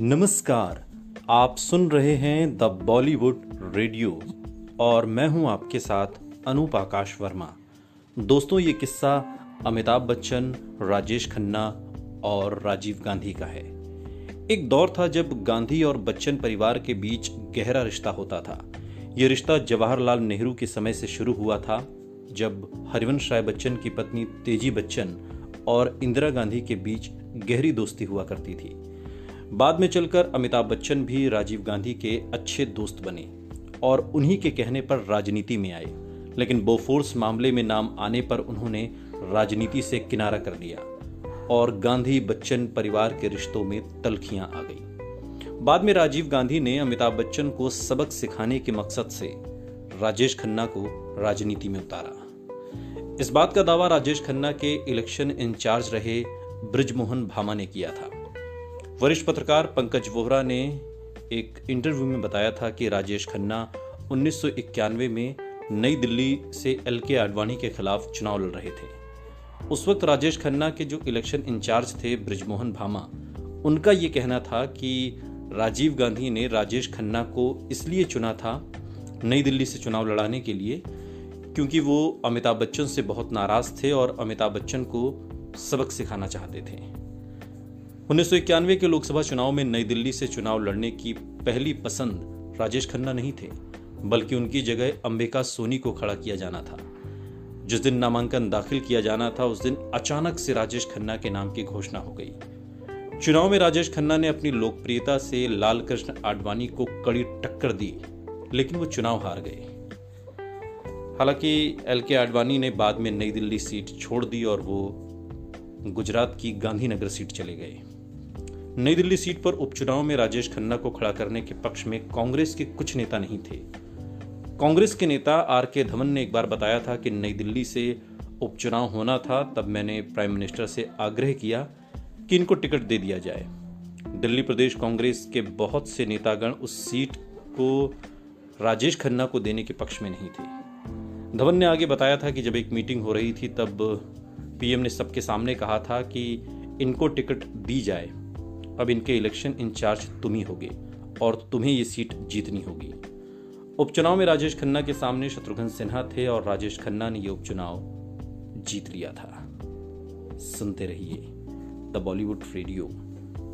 नमस्कार। आप सुन रहे हैं द बॉलीवुड रेडियो और मैं हूं आपके साथ अनूप आकाश वर्मा। दोस्तों, ये किस्सा अमिताभ बच्चन, राजेश खन्ना और राजीव गांधी का है। एक दौर था जब गांधी और बच्चन परिवार के बीच गहरा रिश्ता होता था। यह रिश्ता जवाहरलाल नेहरू के समय से शुरू हुआ था, जब हरिवंश राय बच्चन की पत्नी तेजी बच्चन और इंदिरा गांधी के बीच गहरी दोस्ती हुआ करती थी। बाद में चलकर अमिताभ बच्चन भी राजीव गांधी के अच्छे दोस्त बने और उन्हीं के कहने पर राजनीति में आए, लेकिन बोफोर्स मामले में नाम आने पर उन्होंने राजनीति से किनारा कर लिया और गांधी बच्चन परिवार के रिश्तों में तल्खियां आ गई। बाद में राजीव गांधी ने अमिताभ बच्चन को सबक सिखाने के मकसद से राजेश खन्ना को राजनीति में उतारा। इस बात का दावा राजेश खन्ना के इलेक्शन इंचार्ज रहे बृजमोहन भामा ने किया था। वरिष्ठ पत्रकार पंकज वोहरा ने एक इंटरव्यू में बताया था कि राजेश खन्ना 1991 में नई दिल्ली से एल.के. आडवाणी के खिलाफ चुनाव लड़ रहे थे। उस वक्त राजेश खन्ना के जो इलेक्शन इंचार्ज थे बृजमोहन भामा, उनका ये कहना था कि राजीव गांधी ने राजेश खन्ना को इसलिए चुना था नई दिल्ली से चुनाव लड़ाने के लिए क्योंकि वो अमिताभ बच्चन से बहुत नाराज थे और अमिताभ बच्चन को सबक सिखाना चाहते थे। 1991 के लोकसभा चुनाव में नई दिल्ली से चुनाव लड़ने की पहली पसंद राजेश खन्ना नहीं थे, बल्कि उनकी जगह अंबिका सोनी को खड़ा किया जाना था। जिस दिन नामांकन दाखिल किया जाना था उस दिन अचानक से राजेश खन्ना के नाम की घोषणा हो गई। चुनाव में राजेश खन्ना ने अपनी लोकप्रियता से लाल कृष्ण आडवाणी को कड़ी टक्कर दी, लेकिन वो चुनाव हार गए। हालांकि एल.के. आडवाणी ने बाद में नई दिल्ली सीट छोड़ दी और वो गुजरात की गांधीनगर सीट चले गए। नई दिल्ली सीट पर उपचुनाव में राजेश खन्ना को खड़ा करने के पक्ष में कांग्रेस के कुछ नेता नहीं थे। कांग्रेस के नेता आर.के. धवन ने एक बार बताया था कि नई दिल्ली से उपचुनाव होना था, तब मैंने प्राइम मिनिस्टर से आग्रह किया कि इनको टिकट दे दिया जाए। दिल्ली प्रदेश कांग्रेस के बहुत से नेतागण उस सीट को राजेश खन्ना को देने के पक्ष में नहीं थे। धवन ने आगे बताया था कि जब एक मीटिंग हो रही थी तब पीएम ने सबके सामने कहा था कि इनको टिकट दी जाए, अब इनके इलेक्शन इंचार्ज तुम ही होगे और तुम्हें ये सीट जीतनी होगी। उपचुनाव में राजेश खन्ना के सामने शत्रुघ्न सिन्हा थे और राजेश खन्ना ने ये उपचुनाव जीत लिया था। सुनते रहिए द बॉलीवुड रेडियो,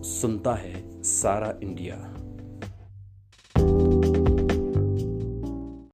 सुनता है सारा इंडिया।